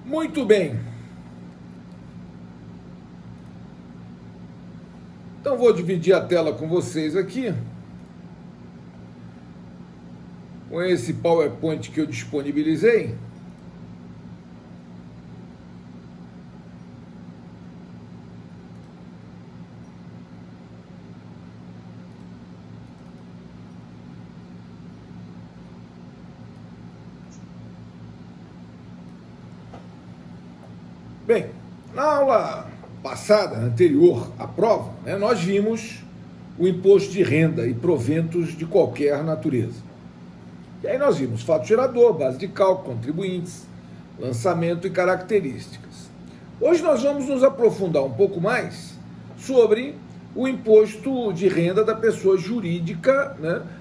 Muito bem. Então vou dividir a tela com vocês aqui, com esse PowerPoint que eu disponibilizei. Bem, na aula passada, anterior à prova, nós vimos o imposto de renda e proventos de qualquer natureza. E aí nós vimos fato gerador, base de cálculo, contribuintes, lançamento e características. Hoje nós vamos nos aprofundar um pouco mais sobre o imposto de renda da pessoa jurídica,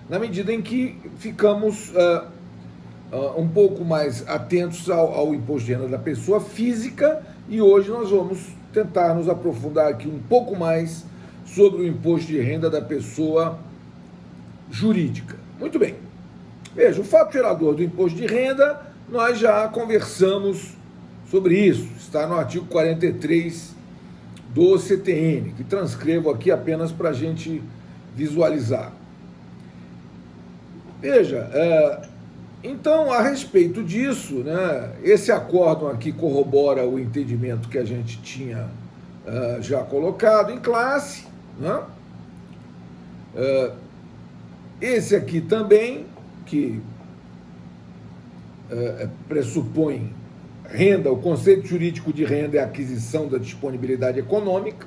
na medida em que ficamos um pouco mais atentos ao imposto de renda da pessoa física, e hoje nós vamos tentar nos aprofundar aqui um pouco mais sobre o imposto de renda da pessoa jurídica. Muito bem. Veja, o fato gerador do imposto de renda, nós já conversamos sobre isso, está no artigo 43 do CTN, que transcrevo aqui apenas para a gente visualizar. Veja, então, a respeito disso, esse acórdão aqui corrobora o entendimento que a gente tinha já colocado em classe. Esse aqui também, que pressupõe renda, o conceito jurídico de renda é a aquisição da disponibilidade econômica,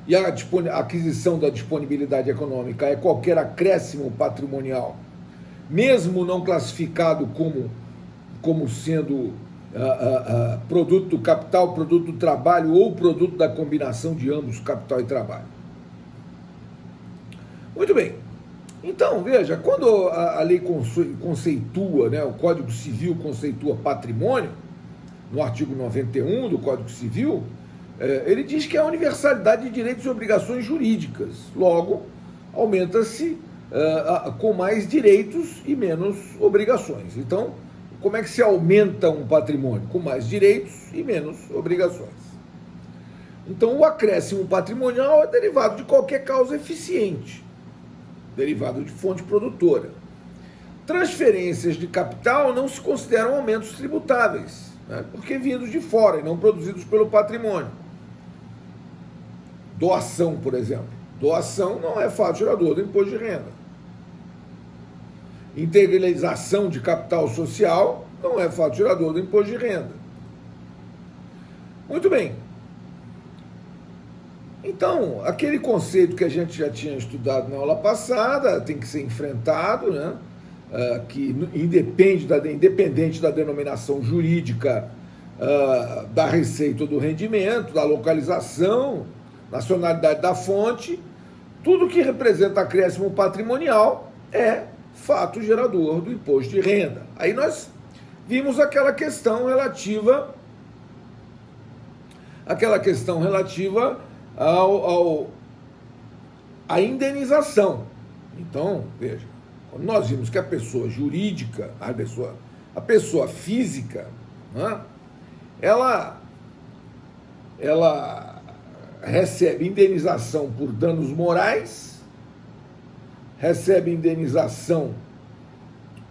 e a aquisição da disponibilidade econômica é qualquer acréscimo patrimonial, mesmo não classificado como sendo produto do capital, produto do trabalho ou produto da combinação de ambos, capital e trabalho. Muito bem. Então, veja, quando a lei conceitua, o Código Civil conceitua patrimônio, no artigo 91 do Código Civil, ele diz que é a universalidade de direitos e obrigações jurídicas. Logo, aumenta-se com mais direitos e menos obrigações. Então, como é que se aumenta um patrimônio? Com mais direitos e menos obrigações. Então, o acréscimo patrimonial é derivado de qualquer causa eficiente, derivado de fonte produtora. Transferências de capital não se consideram aumentos tributáveis, porque vindos de fora e não produzidos pelo patrimônio. Doação, por exemplo. Doação não é fato gerador do imposto de renda. Integralização de capital social não é fato gerador do imposto de renda. Muito bem. Então, aquele conceito que a gente já tinha estudado na aula passada tem que ser enfrentado, que independente da denominação jurídica da receita ou do rendimento, da localização, nacionalidade da fonte, tudo que representa acréscimo patrimonial é fato gerador do imposto de renda. Aí nós vimos aquela questão relativa à indenização. Então, veja, quando nós vimos que a pessoa jurídica, a pessoa física, ela recebe indenização por danos morais, recebe indenização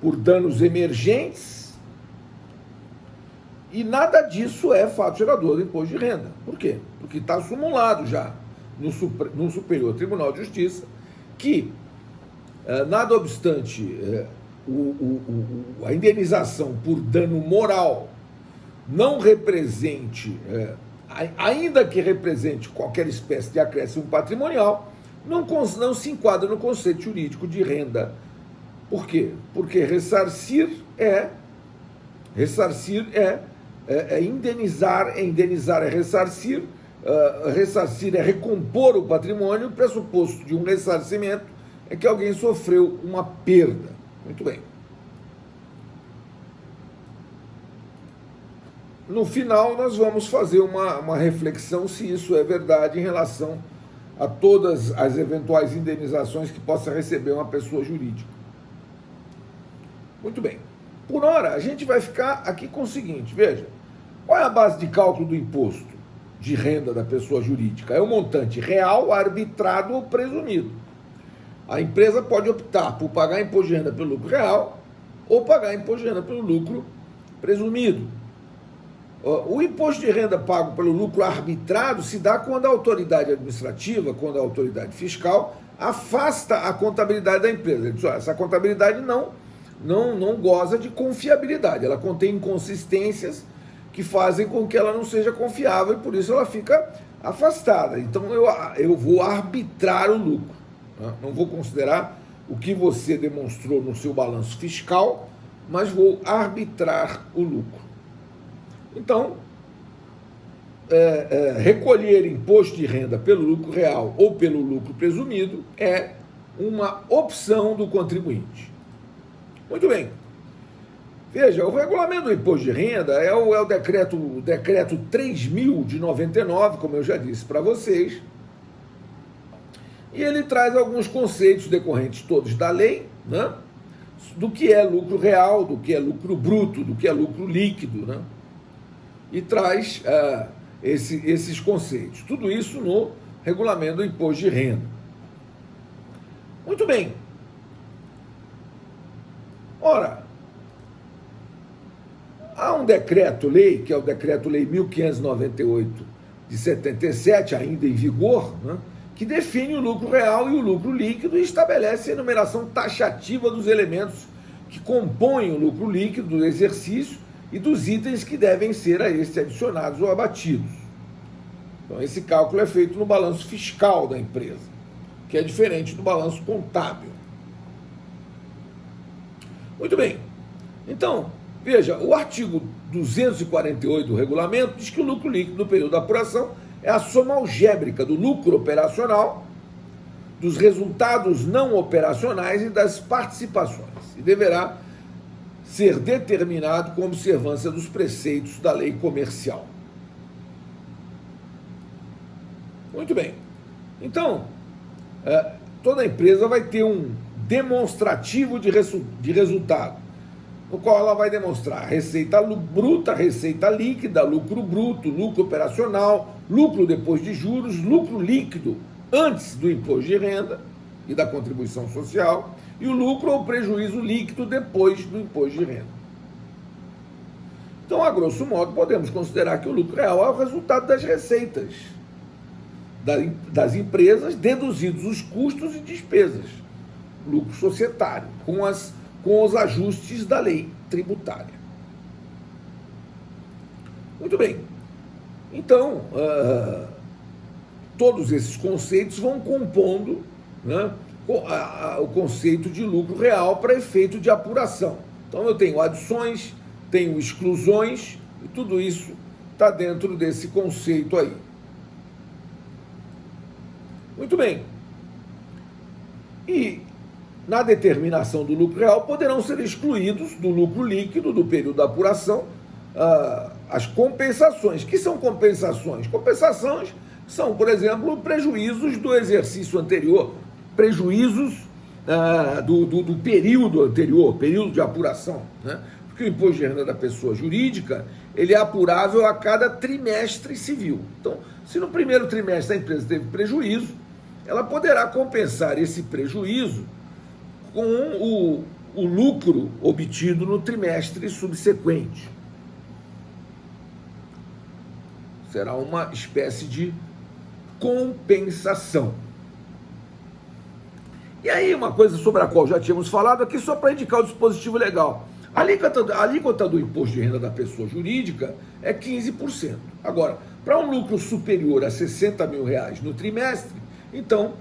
por danos emergentes, e nada disso é fato gerador do imposto de renda. Por quê? Porque está acumulado já no Superior Tribunal de Justiça que, nada obstante a indenização por dano moral não represente, ainda que represente qualquer espécie de acréscimo patrimonial, não se enquadra no conceito jurídico de renda. Por quê? Porque ressarcir é indenizar, indenizar é ressarcir, ressarcir é recompor o patrimônio, o pressuposto de um ressarcimento é que alguém sofreu uma perda. Muito bem. No final, nós vamos fazer uma reflexão se isso é verdade em relação a todas as eventuais indenizações que possa receber uma pessoa jurídica. Muito bem. Por hora, a gente vai ficar aqui com o seguinte, veja, Qual é a base de cálculo do imposto de renda da pessoa jurídica? É o montante real, arbitrado ou presumido. A empresa pode optar por pagar imposto de renda pelo lucro real ou pagar imposto de renda pelo lucro presumido. O imposto de renda pago pelo lucro arbitrado se dá quando a autoridade administrativa, quando a autoridade fiscal afasta a contabilidade da empresa. Ele diz, essa contabilidade não goza de confiabilidade, ela contém inconsistências que fazem com que ela não seja confiável e por isso ela fica afastada. Então eu vou arbitrar o lucro, né? Não vou considerar o que você demonstrou no seu balanço fiscal, mas vou arbitrar o lucro. Então, recolher imposto de renda pelo lucro real ou pelo lucro presumido é uma opção do contribuinte. Muito bem. Veja, o regulamento do imposto de renda é o decreto 3.000 de 99, como eu já disse para vocês, e ele traz alguns conceitos decorrentes todos da lei, né? Do que é lucro real, do que é lucro bruto, do que é lucro líquido, né? E traz esses conceitos. Tudo isso no regulamento do imposto de renda. Muito bem. Ora, há um decreto-lei, que é o Decreto-Lei 1598 de 77, ainda em vigor, né, que define o lucro real e o lucro líquido e estabelece a enumeração taxativa dos elementos que compõem o lucro líquido do exercício e dos itens que devem ser a este adicionados ou abatidos. Então, esse cálculo é feito no balanço fiscal da empresa, que é diferente do balanço contábil. Muito bem. Então, veja, o artigo 248 do regulamento diz que o lucro líquido no período da apuração é a soma algébrica do lucro operacional, dos resultados não operacionais e das participações, e deverá ser determinado com observância dos preceitos da lei comercial. Muito bem. Então, toda empresa vai ter um demonstrativo de resultado, no qual ela vai demonstrar receita bruta, receita líquida, lucro bruto, lucro operacional, lucro depois de juros, lucro líquido antes do imposto de renda e da contribuição social, e o lucro ou prejuízo líquido depois do imposto de renda. Então, a grosso modo, podemos considerar que o lucro real é o resultado das receitas das empresas, deduzidos os custos e despesas, lucro societário, com os ajustes da lei tributária. Muito bem. Então, todos esses conceitos vão compondo, né, o conceito de lucro real para efeito de apuração. Então, eu tenho adições, tenho exclusões, e tudo isso está dentro desse conceito aí. Muito bem. E na determinação do lucro real poderão ser excluídos do lucro líquido do período da apuração as compensações. Que são compensações? Compensações são, por exemplo, prejuízos do exercício anterior, prejuízos do período anterior, período de apuração, né? Porque o imposto de renda da pessoa jurídica, ele é apurável a cada trimestre civil. Então, se no primeiro trimestre a empresa teve prejuízo, ela poderá compensar esse prejuízo com o lucro obtido no trimestre subsequente. Será uma espécie de compensação. E aí, uma coisa sobre a qual já tínhamos falado aqui, só para indicar o dispositivo legal. A alíquota do imposto de renda da pessoa jurídica é 15%. Agora, para um lucro superior a R$60 mil no trimestre, então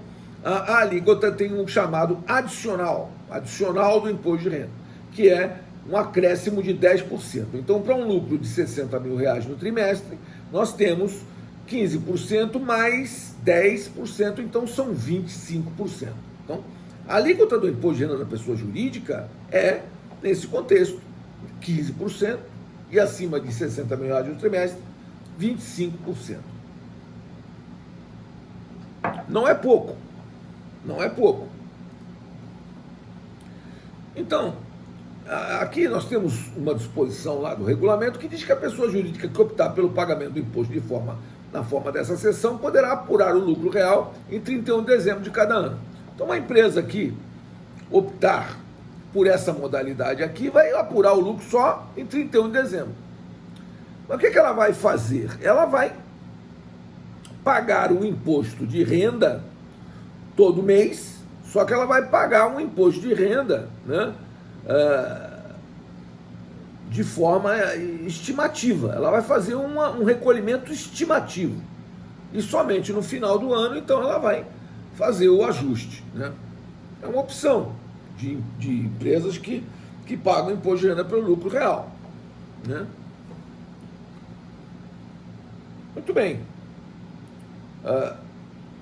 a alíquota tem um chamado adicional do imposto de renda, que é um acréscimo de 10%. Então, para um lucro de R$60 mil no trimestre, nós temos 15% mais 10%, então são 25%. Então, a alíquota do imposto de renda da pessoa jurídica é, nesse contexto, 15%, e acima de R$60 mil no trimestre, 25%. Não é pouco. Não é pouco. Então, aqui nós temos uma disposição lá do regulamento que diz que a pessoa jurídica que optar pelo pagamento do imposto na forma dessa seção poderá apurar o lucro real em 31 de dezembro de cada ano. Então, uma empresa que optar por essa modalidade aqui vai apurar o lucro só em 31 de dezembro. Mas o que ela vai fazer? Ela vai pagar o imposto de renda todo mês, só que ela vai pagar um imposto de renda, né, de forma estimativa. Ela vai fazer um recolhimento estimativo. E somente no final do ano, então, ela vai fazer o ajuste, né? É uma opção de empresas que pagam imposto de renda pelo lucro real, né? Muito bem.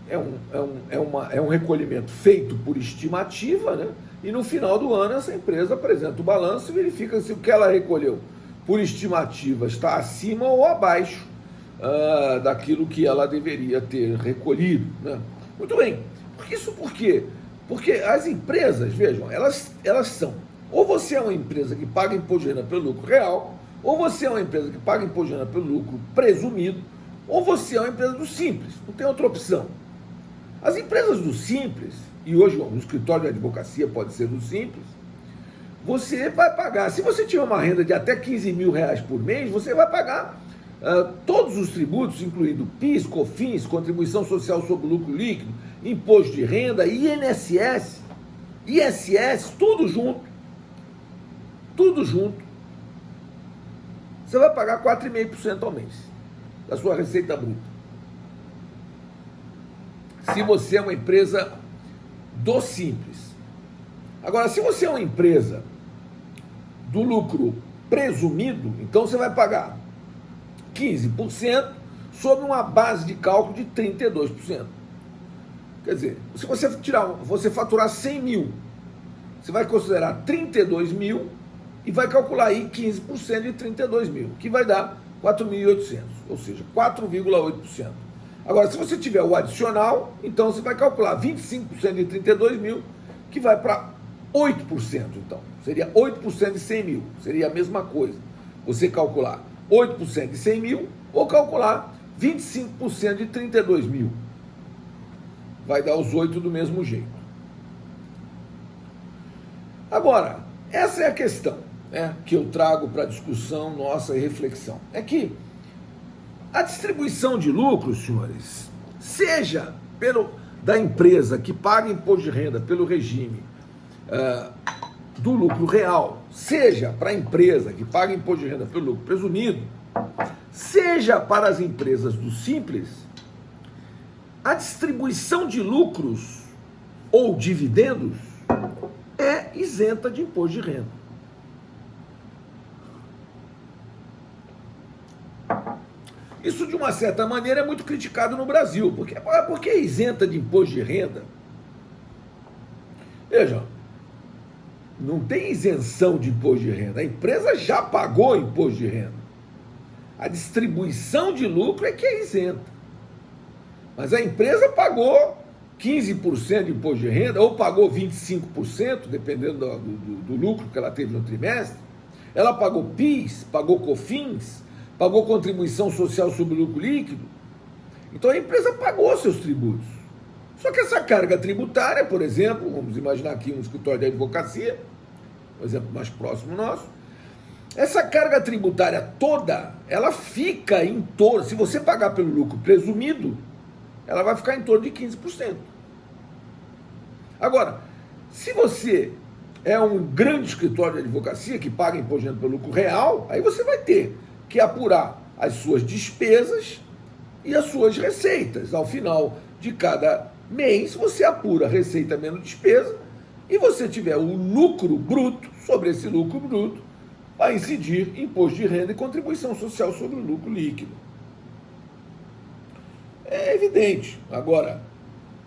É um recolhimento feito por estimativa, né? E no final do ano essa empresa apresenta o balanço e verifica se o que ela recolheu por estimativa está acima ou abaixo daquilo que ela deveria ter recolhido, né? Muito bem. Isso por quê? Porque as empresas, vejam, elas são, ou você é uma empresa que paga imposto de renda pelo lucro real, ou você é uma empresa que paga imposto de renda pelo lucro presumido, ou você é uma empresa do Simples, não tem outra opção. As empresas do Simples, e hoje o escritório de advocacia pode ser do Simples, você vai pagar, se você tiver uma renda de até 15 mil reais por mês, você vai pagar todos os tributos, incluindo PIS, COFINS, contribuição social sobre o lucro líquido, imposto de renda, INSS, tudo junto. Tudo junto. Você vai pagar 4,5% ao mês da sua receita bruta. Se você é uma empresa do Simples. Agora, se você é uma empresa do lucro presumido, então você vai pagar 15% sobre uma base de cálculo de 32%. Quer dizer, se você faturar 100 mil, você vai considerar 32 mil e vai calcular aí 15% de 32 mil, que vai dar 4.800, ou seja, 4,8%. Agora, se você tiver o adicional, então você vai calcular 25% de 32 mil, que vai para 8%, então. Seria 8% de 100 mil, seria a mesma coisa. Você calcular 8% de 100 mil ou calcular 25% de 32 mil. Vai dar os 8 do mesmo jeito. Agora, essa é a questão, né, que eu trago para discussão nossa e reflexão. É que a distribuição de lucros, senhores, seja da empresa que paga imposto de renda pelo regime do lucro real, seja para a empresa que paga imposto de renda pelo lucro presumido, seja para as empresas do Simples, a distribuição de lucros ou dividendos é isenta de imposto de renda. Isso, de uma certa maneira, é muito criticado no Brasil. Porque é isenta de imposto de renda? Veja, não tem isenção de imposto de renda. A empresa já pagou imposto de renda. A distribuição de lucro é que é isenta. Mas a empresa pagou 15% de imposto de renda, ou pagou 25%, dependendo do lucro que ela teve no trimestre. Ela pagou PIS, pagou COFINS, pagou contribuição social sobre o lucro líquido. Então a empresa pagou seus tributos. Só que essa carga tributária, por exemplo, vamos imaginar aqui um escritório de advocacia, um exemplo mais próximo nosso, essa carga tributária toda, ela fica em torno, se você pagar pelo lucro presumido, ela vai ficar em torno de 15%. Agora, se você é um grande escritório de advocacia que paga imposto de renda pelo lucro real, aí você vai ter que apurar as suas despesas e as suas receitas. Ao final de cada mês, você apura receita menos despesa e você tiver o lucro bruto, sobre esse lucro bruto, vai incidir imposto de renda e contribuição social sobre o lucro líquido. É evidente. Agora,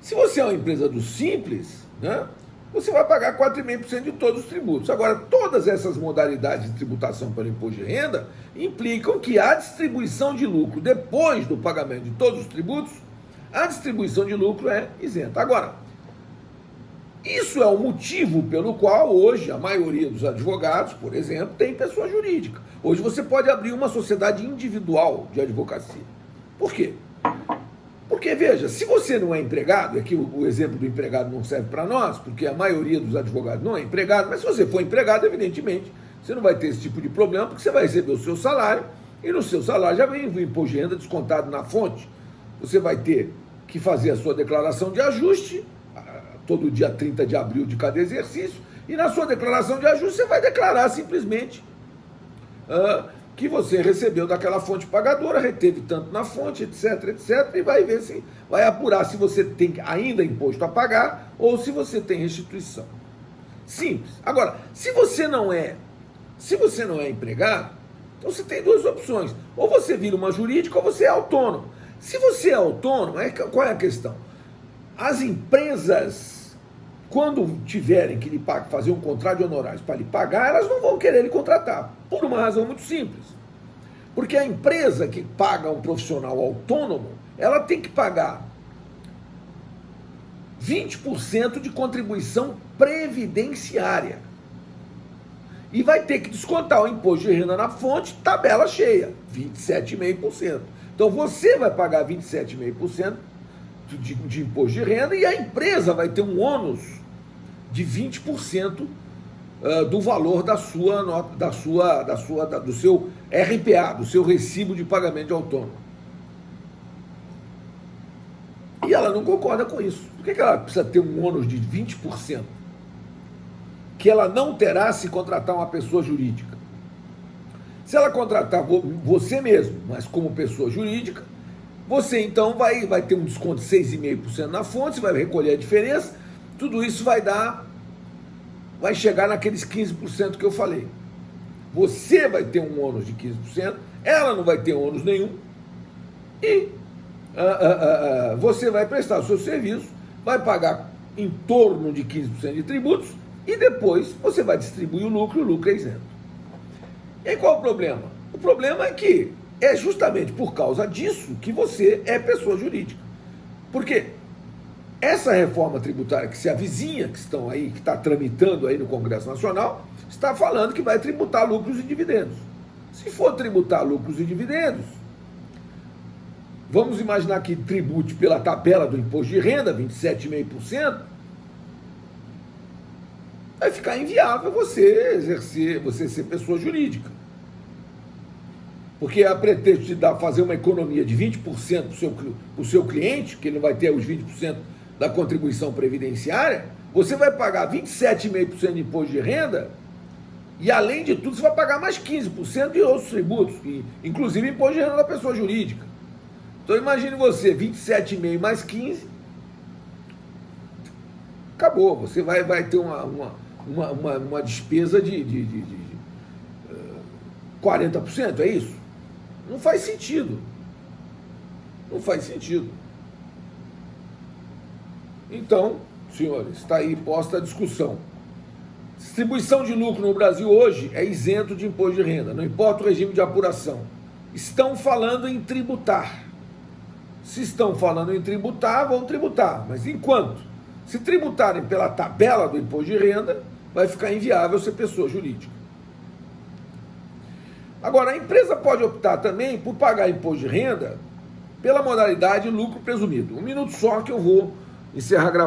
se você é uma empresa do Simples, né, você vai pagar 4,5% de todos os tributos. Agora, todas essas modalidades de tributação pelo imposto de renda implicam que a distribuição de lucro, depois do pagamento de todos os tributos, a distribuição de lucro é isenta. Agora, Isso é o motivo pelo qual hoje a maioria dos advogados, por exemplo, tem pessoa jurídica. Hoje você pode abrir uma sociedade individual de advocacia. Por quê? Porque, veja, se você não é empregado, e aqui o exemplo do empregado não serve para nós, porque a maioria dos advogados não é empregado, mas se você for empregado, evidentemente, você não vai ter esse tipo de problema, porque você vai receber o seu salário, e no seu salário já vem o imposto de renda descontado na fonte. Você vai ter que fazer a sua declaração de ajuste, todo dia 30 de abril de cada exercício, e na sua declaração de ajuste você vai declarar simplesmente que você recebeu daquela fonte pagadora, reteve tanto na fonte, etc, etc, e vai ver se vai apurar se você tem ainda imposto a pagar ou se você tem restituição. Simples. Agora, se você não é empregado, então você tem duas opções. Ou você vira uma jurídica ou você é autônomo. Se você é autônomo, qual é a questão? As empresas, quando tiverem que lhe fazer um contrato de honorários para lhe pagar, elas não vão querer lhe contratar, por uma razão muito simples. Porque a empresa que paga um profissional autônomo, ela tem que pagar 20% de contribuição previdenciária. E vai ter que descontar o imposto de renda na fonte, tabela cheia, 27,5%. Então você vai pagar 27,5% de imposto de renda e a empresa vai ter um ônus de 20% do valor do seu RPA, do seu recibo de pagamento de autônomo. E ela não concorda com isso. Por que ela precisa ter um ônus de 20%? Que ela não terá se contratar uma pessoa jurídica. Se ela contratar você mesmo, mas como pessoa jurídica, você então vai ter um desconto de 6,5% na fonte, você vai recolher a diferença, tudo isso vai chegar naqueles 15% que eu falei. Você vai ter um ônus de 15%, ela não vai ter ônus nenhum, e você vai prestar o seu serviço, vai pagar em torno de 15% de tributos, e depois você vai distribuir o lucro é isento. E aí qual o problema? O problema é que é justamente por causa disso que você é pessoa jurídica. Porque essa reforma tributária que se avizinha, que está tramitando aí no Congresso Nacional, está falando que vai tributar lucros e dividendos. Se for tributar lucros e dividendos, vamos imaginar que tribute pela tabela do imposto de renda, 27,5%, vai ficar inviável você ser pessoa jurídica. Porque a pretexto de fazer uma economia de 20% para o seu cliente, que ele não vai ter os 20% da contribuição previdenciária, você vai pagar 27,5% de imposto de renda e, além de tudo, você vai pagar mais 15% de outros tributos, inclusive imposto de renda da pessoa jurídica. Então, imagine você, 27,5% mais 15%, acabou. Você vai ter uma despesa de 40%, é isso? Não faz sentido. Não faz sentido. Então, senhores, está aí posta a discussão. Distribuição de lucro no Brasil hoje é isento de imposto de renda, não importa o regime de apuração. Estão falando em tributar. Se estão falando em tributar, vão tributar. Mas enquanto se tributarem pela tabela do imposto de renda, vai ficar inviável ser pessoa jurídica. Agora, a empresa pode optar também por pagar imposto de renda pela modalidade lucro presumido. Um minuto só que eu vou encerrar a gravação.